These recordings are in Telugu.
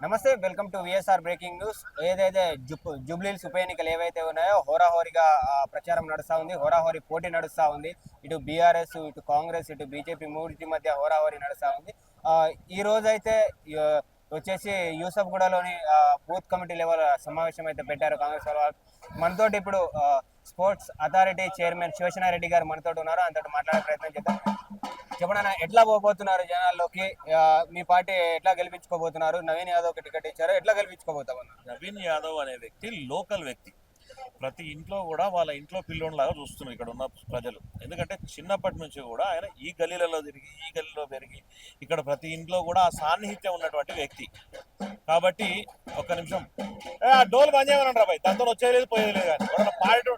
నమస్తే, welcome to VSR breaking news. ఏదైతే జూబ్లీహిల్స్ ఉప ఎన్నికలు ఏవైతే ఉన్నాయో హోరాహోరీగా ప్రచారం నడుస్తూ ఉంది, హోరాహోరీ పోటీ నడుస్తూ ఉంది. ఇటు బీఆర్ఎస్, ఇటు కాంగ్రెస్, ఇటు బీజేపీ మూడింటి మధ్య హోరాహోరీ నడుస్తూ ఉంది. ఈ రోజైతే వచ్చేసి యూసఫ్గూడలోని బూత్ కమిటీ లెవెల్ సమావేశం అయితే పెట్టారు కాంగ్రెస్ వాళ్ళు. మనతోటి ఇప్పుడు స్పోర్ట్స్ అథారిటీ చైర్మన్ శివసేనారెడ్డి గారు మనతోటి ఉన్నారు. అంతటి మాట్లాడే ప్రయత్నం చేద్దాం. చెప్పండి, ఎట్లా పోబోతున్నారు జనాల్లోకి? మీ పార్టీ ఎట్లా గెలిపించుకోబోతున్నారు? నవీన్ యాదవ్ టికెట్ ఇచ్చారు, ఎట్లా గెలిపించుకోబోతామన్నారు? నవీన్ యాదవ్ అనే వ్యక్తి లోకల్ వ్యక్తి. ప్రతి ఇంట్లో కూడా వాళ్ళ ఇంట్లో పిల్లోనిలాగా చూస్తున్నారు ఇక్కడ ఉన్న ప్రజలు. ఎందుకంటే చిన్నప్పటి నుంచి కూడా ఆయన ఈ గల్లీలలో తిరిగి ఈ గల్లీలో పెరిగి ఇక్కడ ప్రతి ఇంట్లో కూడా ఆ సాన్నిహిత్యం ఉన్నటువంటి వ్యక్తి. కాబట్టి ఒక్క నిమిషం, ఆ డోల్ బంద్ చేయమని రా బాయ్, దాంతో వచ్చేది లేదు పోయేది లేదు. కానీ పాడేటో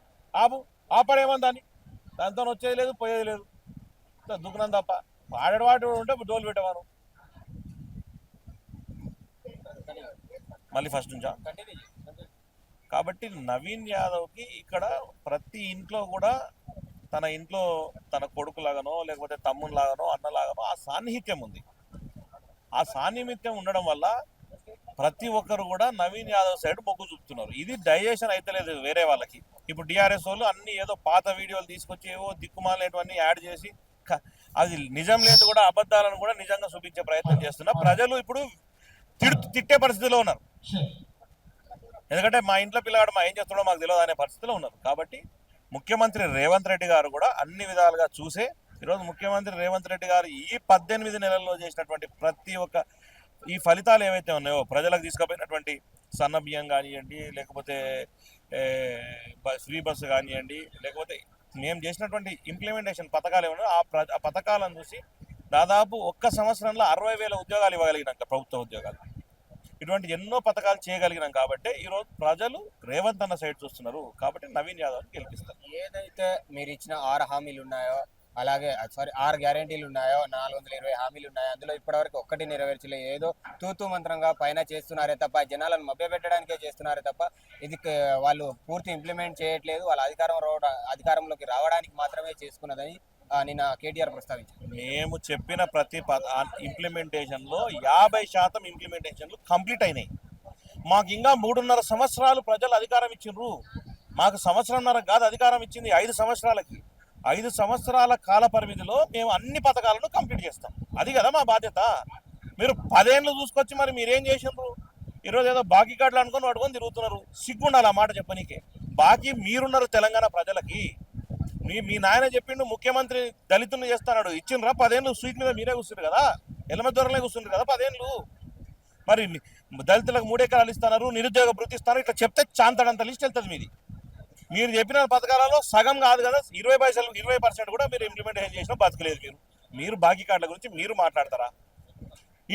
ఆపడేమని దాన్ని, దాంతో వచ్చేది లేదు పోయేది లేదు, దుఃఖనం తప్ప. పాడేవాడు ఉంటే డోల్ పెట్టవాను. మళ్ళీ ఫస్ట్ నుంచా? కాబట్టి నవీన్ యాదవ్కి ఇక్కడ ప్రతి ఇంట్లో కూడా తన ఇంట్లో తన కొడుకులాగానో లేకపోతే తమ్మునిలాగానో అన్నలాగానో ఆ సాన్నిహిత్యం ఉంది. ఆ సాన్నిహిత్యం ఉండడం వల్ల ప్రతి ఒక్కరు కూడా నవీన్ యాదవ్ సైడ్ మొగ్గు చూపుతున్నారు. ఇది డైజెషన్ అయితే లేదు వేరే వాళ్ళకి. ఇప్పుడు డిఆర్ఎస్ వాళ్ళు అన్ని ఏదో పాత వీడియోలు తీసుకొచ్చి ఏవో దిక్కుమాలేటువంటి యాడ్ చేసి అది నిజం లేదు కూడా అబద్ధాలను కూడా నిజంగా చూపించే ప్రయత్నం చేస్తున్నారు. ప్రజలు ఇప్పుడు తిట్టే పరిస్థితిలో ఉన్నారు. ఎందుకంటే మా ఇంట్లో పిల్లగాడు మా ఏం చేస్తున్నాడో మాకు తెలియదు అనే పరిస్థితిలో ఉన్నారు. కాబట్టి ముఖ్యమంత్రి రేవంత్ రెడ్డి గారు కూడా అన్ని విధాలుగా చూసే ఈరోజు ముఖ్యమంత్రి రేవంత్ రెడ్డి గారు ఈ 18 నెలల్లో చేసినటువంటి ప్రతి ఒక్క ఈ ఫలితాలు ఏవైతే ఉన్నాయో, ప్రజలకు తీసుకుపోయినటువంటి సన్న బియ్యం కానివ్వండి, లేకపోతే ఫ్రీ బస్సు కానివ్వండి, లేకపోతే మేము చేసినటువంటి ఇంప్లిమెంటేషన్ పథకాలు ఏమన్నా ఆ పథకాలను చూసి దాదాపు ఒక్క సంవత్సరంలో 60,000 ఉద్యోగాలు ఇవ్వగలిగినాక, ప్రభుత్వ ఉద్యోగాలు, ఇటువంటి ఎన్నో పథకాలు చేయగలిగినాం. కాబట్టి ఈరోజు ప్రజలు రేవంత్ అన్న సైడ్ చూస్తున్నారు. కాబట్టి నవీన్ యాదవ్ గెలిపిస్తారు. ఏదైతే మీరు ఇచ్చిన 6 హామీలు ఉన్నాయో, అలాగే 6 గ్యారెంటీలు ఉన్నాయో, 420 హామీలు ఉన్నాయో, అందులో ఇప్పటివరకు ఒక్కటి నెరవేర్చలేదు. ఏదో తూతూ మంత్రంగా పైన చేస్తున్నారే తప్ప, జనాలను మభ్యపెట్టడానికే చేస్తున్నారే తప్ప ఇది వాళ్ళు పూర్తి ఇంప్లిమెంట్ చేయట్లేదు. వాళ్ళ అధికారంలోకి రావడానికి మాత్రమే చేసుకున్నదని నిన్న కేటీఆర్ ప్రస్తావించారు. మేము చెప్పిన ప్రతి ఇంప్లిమెంటేషన్లో 50% ఇంప్లిమెంటేషన్లు కంప్లీట్ అయినాయి. మాకు ఇంకా 3.5 సంవత్సరాలు ప్రజలు అధికారం ఇచ్చిండ్రు. మాకు సంవత్సరంన్నర కాదు అధికారం ఇచ్చింది, 5 సంవత్సరాలకి. 5 సంవత్సరాల కాల పరిమితిలో మేము అన్ని పథకాలను కంప్లీట్ చేస్తాం. అది కదా మా బాధ్యత. మీరు 10 ఏళ్ళు చూసుకొచ్చి మరి మీరేం చేసిండ్రు? ఈరోజు ఏదో బాకీ కార్డులు అనుకుని పట్టుకొని తిరుగుతున్నారు. సిగ్గుండాలి ఆ మాట చెప్పనీకే. బాకీ మీరున్నారు తెలంగాణ ప్రజలకి. మీ నాయన చెప్పిండు ముఖ్యమంత్రి దళితులను చేస్తాడు, ఇచ్చిండ్రా? 10 ఏళ్ళు సీట్ మీద మీరే కూర్చుంటారు కదా, ఎల్లమ దూరంలో కూర్చుంటారు కదా 10 ఏళ్ళు. మరి దళితులకు 3 ఎకరాలు ఇస్తున్నారు, నిరుద్యోగ భృతి ఇస్తున్నారు, ఇట్లా చెప్తే చాంతడంత లిస్ట్ వెళ్తుంది మీది. మీరు చెప్పిన పథకాలలో సగం కాదు కదా, 20% కూడా మీరు ఇంప్లిమెంటేషన్ చేసినా బతకలేదు. మీరు బాకీ కార్డుల గురించి మీరు మాట్లాడతారా?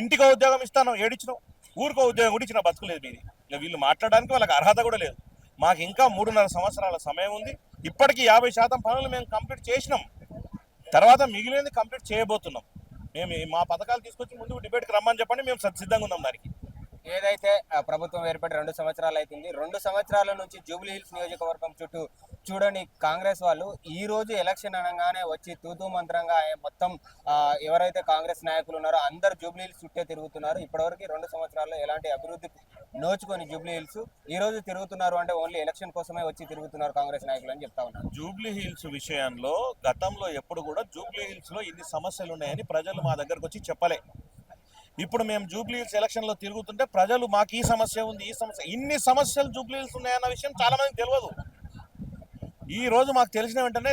ఇంటికో ఉద్యోగం ఇస్తాను ఏడిచ్చినావు, ఊరికో ఉద్యోగం కూడా ఇచ్చిన బతకలేదు మీది. ఇక వీళ్ళు మాట్లాడడానికి వాళ్ళకి అర్హత కూడా లేదు. మాకు ఇంకా 3.5 సంవత్సరాల సమయం ఉంది. ఇప్పటికీ 50% పనులు మేము కంప్లీట్ చేసినాం. తర్వాత మిగిలినది కంప్లీట్ చేయబోతున్నాం. మేము మా పథకాలు తీసుకొచ్చి ముందు డిబేట్కి రమ్మని చెప్పండి, మేము సిద్ధంగా ఉన్నాం దానికి. ఏదైతే ప్రభుత్వం ఏర్పడి 2 సంవత్సరాలు అవుతుంది, 2 సంవత్సరాల నుంచి జూబ్లీహిల్స్ నియోజకవర్గం చుట్టూ చూడని కాంగ్రెస్ వాళ్ళు ఈ రోజు ఎలక్షన్ అనగానే వచ్చి తూతూ మంత్రంగా మొత్తం ఎవరైతే కాంగ్రెస్ నాయకులు ఉన్నారో అందరు జూబ్లీహిల్స్ చుట్టే తిరుగుతున్నారు. ఇప్పటివరకు 2 సంవత్సరాల్లో ఎలాంటి అభివృద్ధి నోచుకొని జూబ్లీహిల్స్ ఈ రోజు తిరుగుతున్నారు అంటే ఓన్లీ ఎలక్షన్ కోసమే వచ్చి తిరుగుతున్నారు కాంగ్రెస్ నాయకులు అని చెప్తా ఉన్నారు. జూబ్లీహిల్స్ విషయంలో గతంలో ఎప్పుడు కూడా జూబ్లీహిల్స్ లో ఇన్ని సమస్యలు ఉన్నాయని ప్రజలు మా దగ్గరకు వచ్చి చెప్పలే. ఇప్పుడు మేము జూబ్లీహిల్స్ ఎలక్షన్లో తిరుగుతుంటే ప్రజలు మాకు ఈ సమస్య ఉంది, ఈ సమస్య, ఇన్ని సమస్యలు జూబ్లీహిల్స్ ఉన్నాయన్న విషయం చాలా మందికి తెలియదు. ఈ రోజు మాకు తెలిసిన వెంటనే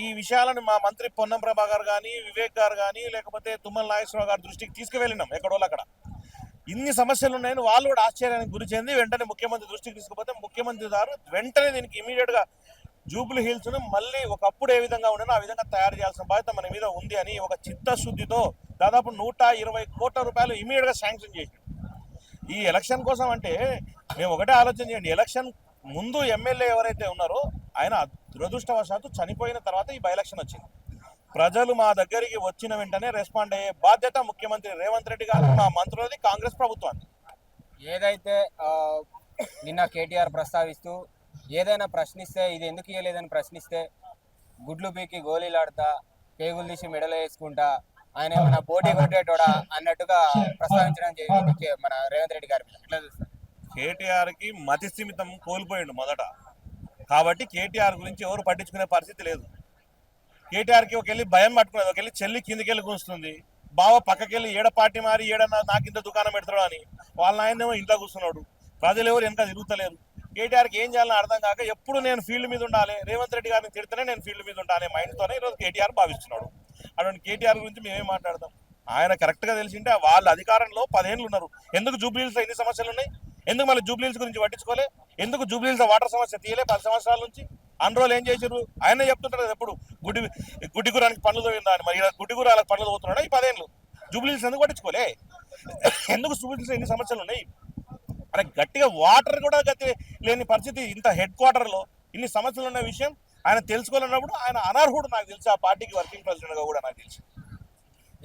ఈ విషయాలను మా మంత్రి పొన్నం ప్రభాకర్ కానీ, వివేక్ గారు కానీ, లేకపోతే తుమ్మల నాగేశ్వరరావు గారి దృష్టికి తీసుకువెళ్ళినాం. ఎక్కడోళ్ళు అక్కడ ఇన్ని సమస్యలు ఉన్నాయని వాళ్ళు కూడా ఆశ్చర్యానికి గురి చెంది వెంటనే ముఖ్యమంత్రి దృష్టికి తీసుకుపోతే ముఖ్యమంత్రి గారు వెంటనే దీనికి ఇమీడియట్గా జూబ్లీహిల్స్ను మళ్ళీ ఒకప్పుడు ఏ విధంగా ఉండేనో ఆ విధంగా తయారు చేయాల్సిన బాధ్యత మన మీద ఉంది అని ఒక చిత్తశుద్ధితో దాదాపు 120 కోట్ల రూపాయలు ఇమీడియట్గా శాంక్షన్ చేసి ఈ ఎలక్షన్ కోసం. అంటే మేము ఒకటే ఆలోచన చేయండి, ఎలక్షన్ ముందు ఎమ్మెల్యే ఎవరైతే ఉన్నారో ఆయన దురదృష్టవశాత్తు చనిపోయిన తర్వాత ఈ బై ఎలక్షన్ వచ్చింది. ప్రజలు మా దగ్గరికి వచ్చిన వెంటనే రెస్పాండ్ అయ్యే బాధ్యత ముఖ్యమంత్రి రేవంత్ రెడ్డి గారు, మా మంత్రులది, కాంగ్రెస్ ప్రభుత్వాన్ని. ఏదైతే నిన్న కేటీఆర్ ప్రస్తావిస్తూ ఏదైనా ప్రశ్నిస్తే ఇది ఎందుకు ఇవ్వలేదని ప్రశ్నిస్తే గుడ్లు పీకి గోళీలాడుతా, పేగులు తీసి మెడలో వేసుకుంటా, ఆయన ఏమైనా పోటీ కొట్టేటోడా అన్నట్టుగా ప్రస్తావించడం జరిగింది మన రేవంత్ రెడ్డి గారి మీద. ఎట్లా చూస్తారు? కేటీఆర్కి మతి స్థిమితం కోల్పోయిండు మొదట, కాబట్టి కేటీఆర్ గురించి ఎవరు పట్టించుకునే పరిస్థితి లేదు. కేటీఆర్కి ఒకళ్ళి భయం పట్టుకున్నది, ఒకళ్ళి చెల్లి కిందికెళ్ళి కూస్తుంది, బావ పక్కకెళ్ళి ఏడ పార్టీ మారి ఏడన్నా నాకింత దుకాణం పెడతాడు అని వాళ్ళ ఆయనేమో ఇంట్లో కూర్చున్నాడు. ప్రజలు ఎవరు వెనక తిరుగుతలేరు. కేటీఆర్కి ఏం చేయాలని అర్థం కాక ఎప్పుడు నేను ఫీల్డ్ మీద ఉండాలి, రేవంత్ రెడ్డి గారిని తిడితేనే నేను ఫీల్డ్ మీద ఉండాలి మైండ్తోనే ఈరోజు కేటీఆర్ భావిస్తున్నాడు. అటువంటి కేటీఆర్ గురించి మేమేం మాట్లాడదాం? ఆయన కరెక్ట్గా తెలిసింటే వాళ్ళ అధికారంలో 10 ఏళ్ళు ఉన్నారు. ఎందుకు జూబ్లీహిల్స్లో ఎన్ని సమస్యలు ఉన్నాయి? ఎందుకు మళ్ళీ జూబ్లీహిల్స్ గురించి పట్టించుకోలే? ఎందుకు జూబ్లీహిల్స్ వాటర్ సమస్య తీయలే 10 సంవత్సరాల నుంచి? అన్ని రోజులు ఏం చేశారు? ఆయన చెప్తుంటారు కదా ఎప్పుడు గుడ్డిగురానికి పనులు తోయిందా అని. మరి గుడ్డిగురాలకు పనులు తోతున్నాడా ఈ 10 ఏళ్ళు? జూబ్లీహిల్స్ ఎందుకు పట్టించుకోలే? ఎందుకు జూబ్లీహిల్స్ ఎన్ని సమస్యలు ఉన్నాయి? అరే గట్టిగా వాటర్ కూడా గతి లేని పరిస్థితి, ఇంత హెడ్ క్వార్టర్లో ఇన్ని సమస్యలు ఉన్న విషయం ఆయన తెలుసుకోవాలన్నప్పుడు ఆయన అనర్హుడు నాకు తెలిసి, ఆ పార్టీకి వర్కింగ్ ప్రెసిడెంట్గా కూడా నాకు తెలిసి.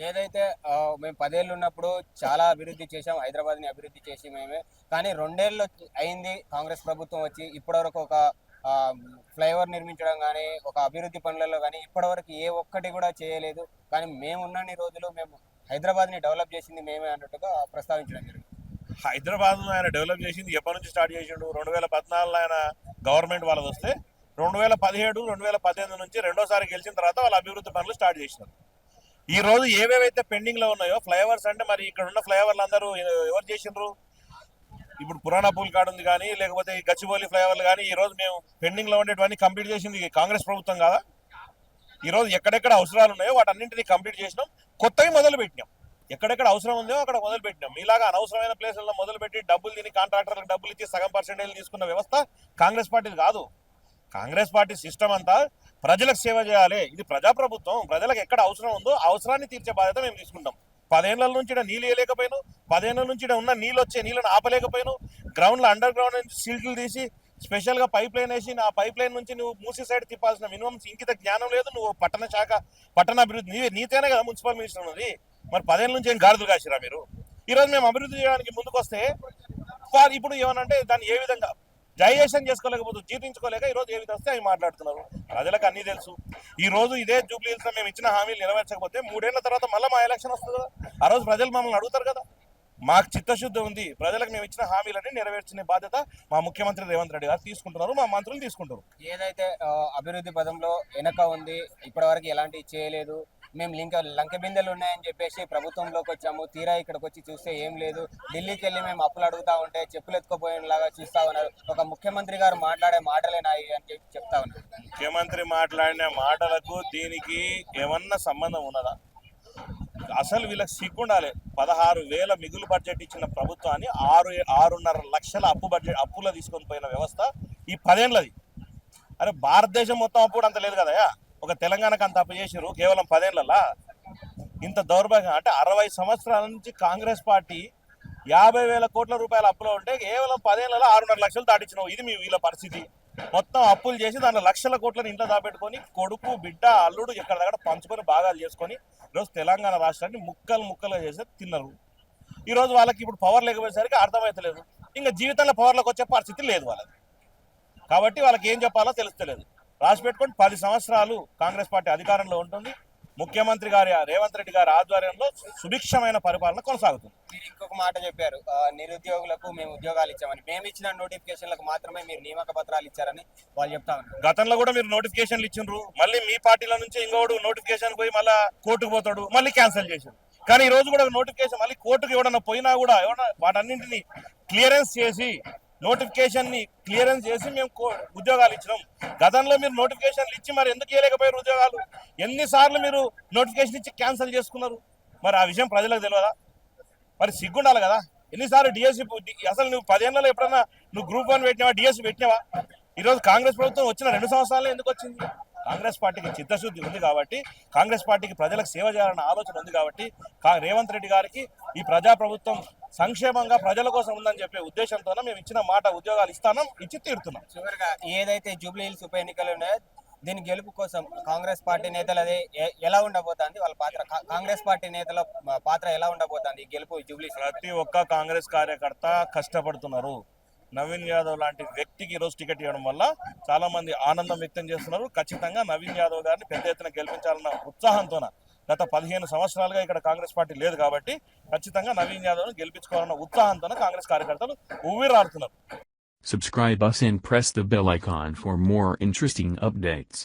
ఏదైతే మేము 10 ఏళ్ళు ఉన్నప్పుడు చాలా అభివృద్ధి చేశాం, హైదరాబాద్ని అభివృద్ధి చేసి మేమే. కానీ 2 ఏళ్ళు అయింది కాంగ్రెస్ ప్రభుత్వం వచ్చి, ఇప్పటివరకు ఒక ఫ్లైఓవర్ నిర్మించడం కానీ, ఒక అభివృద్ధి పనులలో కానీ ఇప్పటివరకు ఏ ఒక్కటి కూడా చేయలేదు. కానీ మేము ఉన్నన్ని రోజులు మేము హైదరాబాద్ని డెవలప్ చేసింది మేమే అన్నట్టుగా ప్రస్తావించడం జరిగింది. హైదరాబాద్ను ఆయన డెవలప్ చేసింది ఎప్పటి నుంచి స్టార్ట్ చేసిండు? 2014 ఆయన గవర్నమెంట్ వాళ్ళది వస్తే 2017, 2018 నుంచి రెండోసారి గెలిచిన తర్వాత వాళ్ళ అభివృద్ధి పనులు స్టార్ట్ చేసినారు. ఈ రోజు ఏవేవైతే పెండింగ్ లో ఉన్నాయో ఫ్లైఓవర్స్, అంటే మరి ఇక్కడ ఉన్న ఫ్లైఓవర్లు అందరూ ఎవరు చేసిండ్రు? ఇప్పుడు పురాణా పూల్ కాడ ఉంది కానీ, లేకపోతే ఈ గచ్చిబౌలి ఫ్లైఓవర్లు కానీ, ఈ రోజు మేము పెండింగ్ లో ఉండేటివన్నీ కంప్లీట్ చేసింది కాంగ్రెస్ ప్రభుత్వం కదా. ఈ రోజు ఎక్కడెక్కడ అవసరాలు ఉన్నాయో వాటన్నింటినీ కంప్లీట్ చేసినాం, కొత్తవి మొదలు పెట్టినాం. ఎక్కడెక్కడ అవసరం ఉందో అక్కడ మొదలు పెట్టినాం. ఇలాగా అనవసరమైన ప్లేసుల్లో మొదలుపెట్టి డబ్బులు తిని కాంట్రాక్టర్లకు డబ్బులు ఇచ్చి సగం పర్సెంటేజ్ తీసుకున్న వ్యవస్థ కాంగ్రెస్ పార్టీది కాదు. కాంగ్రెస్ పార్టీ సిస్టమ్ అంతా ప్రజలకు సేవ చేయాలి. ఇది ప్రజాప్రభుత్వం. ప్రజలకు ఎక్కడ అవసరం ఉందో అవసరాన్ని తీర్చే బాధ్యత మేము తీసుకుంటాం. 10 ఏళ్ల నుంచి నీళ్ళు వేయలేకపోయాను, 10 ఏళ్ల నుంచి ఉన్న నీళ్ళు వచ్చే నీళ్ళని ఆపలేకపోయాను. గ్రౌండ్లో అండర్ గ్రౌండ్ నుంచి సిల్ట్లు తీసి స్పెషల్గా పైప్ లైన్ వేసి ఆ పైప్ లైన్ నుంచి నువ్వు మూసీ సైడ్ తిప్పాల్సిన మినిమం ఇంకిత జ్ఞానం లేదు. నువ్వు పట్టణ శాఖ పట్టణాభివృద్ధి నీతేనే కదా మున్సిపల్ మినిస్టర్ ఉన్నది. మరి 10 ఏళ్ల నుంచి ఏం గాడిదలు కాసిరా మీరు? ఈరోజు మేము అభివృద్ధి చేయడానికి ముందుకు వస్తే ఇప్పుడు ఏమనంటే దాన్ని ఏ విధంగా డైజెషన్ చేసుకోలేకపోతే, జీర్ణించుకోలేక ఈరోజు ఏ విధంగా వస్తే అవి మాట్లాడుతున్నారు. ప్రజలకు అన్నీ తెలుసు. ఈ రోజు ఇదే జూబ్లీహిల్స్లో మేము ఇచ్చిన హామీలు నెరవేర్చకపోతే 3 ఏళ్ల తర్వాత మళ్ళీ మా ఎలక్షన్ వస్తుంది కదా. ఆ రోజు ప్రజలు మమ్మల్ని అడుగుతారు కదా. మాకు చిత్తశుద్ధి ఉంది, ప్రజలకు మేము ఇచ్చిన హామీలన్నీ నెరవేర్చిన బాధ్యత మా ముఖ్యమంత్రి రేవంత్ రెడ్డి గారు తీసుకుంటున్నారు, మా మంత్రులు తీసుకుంటారు. ఏదైతే అభివృద్ధి పదంలో వెనక ఉంది, ఇప్పటివరకు ఎలాంటివి చేయలేదు, మేము లంక బిందెలు ఉన్నాయని చెప్పేసి ప్రభుత్వంలోకి వచ్చాము, తీరా ఇక్కడికి వచ్చి చూస్తే ఏం లేదు, ఢిల్లీకి వెళ్ళి మేము అప్పులు అడుగుతా ఉంటే చెప్పులు ఎత్తుకుపోయేలాగా చూస్తా ఉన్నారు, ఒక ముఖ్యమంత్రి గారు మాట్లాడే మాటలేనాయి అని చెప్పి చెప్తా ఉన్నారు. ముఖ్యమంత్రి మాట్లాడిన మాటలకు దీనికి ఏమన్నా సంబంధం ఉన్నదా? అసలు వీళ్ళకి సిగ్గుండాలి. 16,000 మిగులు బడ్జెట్ ఇచ్చిన ప్రభుత్వాన్ని 6.5 లక్షల అప్పులో తీసుకొని పోయిన వ్యవస్థ ఈ 10 ఏళ్ళది. అరే భారతదేశం మొత్తం అప్పుడు అంత లేదు కదా, ఒక తెలంగాణకు అంత అప్పు చేసారు కేవలం 10 ఏళ్ళలా. ఇంత దౌర్భాగ్యం అంటే 60 సంవత్సరాల నుంచి కాంగ్రెస్ పార్టీ 50,000 కోట్ల రూపాయల అప్పులో ఉంటే కేవలం 10 ఏళ్ళలో 6.5 లక్షలు దాటించినావు. ఇది వీళ్ళ పరిస్థితి. మొత్తం అప్పులు చేసి దాంట్లో లక్షల కోట్లను ఇంట్లో దాపెట్టుకొని కొడుకు బిడ్డ అల్లుడు ఎక్కడ దగ్గర పంచుకొని భాగాలు చేసుకొని ఈరోజు తెలంగాణ రాష్ట్రాన్ని ముక్కలుగా చేసి తిన్నారు. ఈరోజు వాళ్ళకి ఇప్పుడు పవర్ లేకపోయేసరికి అర్థమవుతలేదు, ఇంకా జీవితంలో పవర్లోకి వచ్చే పరిస్థితి లేదు వాళ్ళకి. కాబట్టి వాళ్ళకి ఏం చెప్పాలో తెలుస్తలేదు. రాసి పెట్టుకొని 10 సంవత్సరాలు కాంగ్రెస్ పార్టీ అధికారంలో ఉంటుంది. ముఖ్యమంత్రి గారి రేవంత్ రెడ్డి గారి ఆధ్వర్యంలో సుభిక్షమైన పరిపాలన కొనసాగుతుంది. మీరు ఇంకొక మాట చెప్పారు, నిరుద్యోగులకు మేము ఉద్యోగాలు ఇచ్చామని. మేము ఇచ్చిన నోటిఫికేషన్లకు మాత్రమే మీరు నియామక పత్రాలు ఇచ్చారని వాళ్ళు చెప్తా ఉన్నారు. గతంలో కూడా మీరు నోటిఫికేషన్లు ఇచ్చిండ్రు, మళ్ళీ మీ పార్టీల నుంచి ఇంకోడు నోటిఫికేషన్ పోయి మళ్ళీ కోర్టుకు పోతాడు, మళ్ళీ క్యాన్సిల్ చేశారు. కానీ ఈ రోజు కూడా నోటిఫికేషన్ మళ్ళీ కోర్టుకు ఎవడన్నా పోయినా కూడా వాటన్నింటినీ క్లియరెన్స్ చేసి నోటిఫికేషన్ ని క్లియరెన్స్ చేసి మేము ఉద్యోగాలు ఇచ్చినాం. గతంలో మీరు నోటిఫికేషన్లు ఇచ్చి మరి ఎందుకు ఇవ్వలేకపోయారు ఉద్యోగాలు? ఎన్నిసార్లు మీరు నోటిఫికేషన్ ఇచ్చి క్యాన్సిల్ చేసుకున్నారు? మరి ఆ విషయం ప్రజలకు తెలియదా? మరి సిగ్గుండాలి కదా. ఎన్నిసార్లు డిఎస్సి, అసలు నువ్వు 10 ఏళ్లలో ఎప్పుడన్నా నువ్వు గ్రూప్ 1 పెట్టినావా, డిఎస్సి పెట్టినావా? ఈరోజు కాంగ్రెస్ ప్రభుత్వం వచ్చిన 2 సంవత్సరాలు ఎందుకు వచ్చింది? కాంగ్రెస్ పార్టీకి చిత్తశుద్ధి ఉంది కాబట్టి, కాంగ్రెస్ పార్టీకి ప్రజలకు సేవ చేయాలన్న ఆలోచన ఉంది కాబట్టి, రేవంత్ రెడ్డి గారికి ఈ ప్రజాప్రభుత్వం సంక్షేమంగా ప్రజల కోసం ఉందని చెప్పే ఉద్దేశంతోనే మేము ఇచ్చిన మాట ఉద్యోగాలు ఇచ్చి తీరుతున్నాం. చివరిగా ఏదైతే జూబ్లీహిల్స్ ఉప ఎన్నికలు ఉన్నాయో దీని గెలుపు కోసం కాంగ్రెస్ పార్టీ నేతలది ఎలా ఉండబోతుంది? వాళ్ళ పాత్ర, కాంగ్రెస్ పార్టీ నేతల పాత్ర ఎలా ఉండబోతుంది ఈ గెలుపు జూబ్లీహిల్స్? ప్రతి ఒక్క కాంగ్రెస్ కార్యకర్త కష్టపడుతున్నారు. నవీన్ యాదవ్ లాంటి వ్యక్తికి ఈరోజు టికెట్ ఇవ్వడం వల్ల చాలా మంది ఆనందం వ్యక్తం చేస్తున్నారు. ఖచ్చితంగా నవీన్ యాదవ్ గారిని పెద్ద ఎత్తున గెలిపించాలన్న ఉత్సాహంతోన గత 15 సంవత్సరాలుగా ఇక్కడ కాంగ్రెస్ పార్టీ లేదు కాబట్టి ఖచ్చితంగా నవీన్ యాదవ్ను గెలిపించుకోవాలన్న ఉత్సాహంతో కాంగ్రెస్ కార్యకర్తలు ఉవ్విరాడుతున్నారు. Subscribe us and press the bell icon for more interesting updates.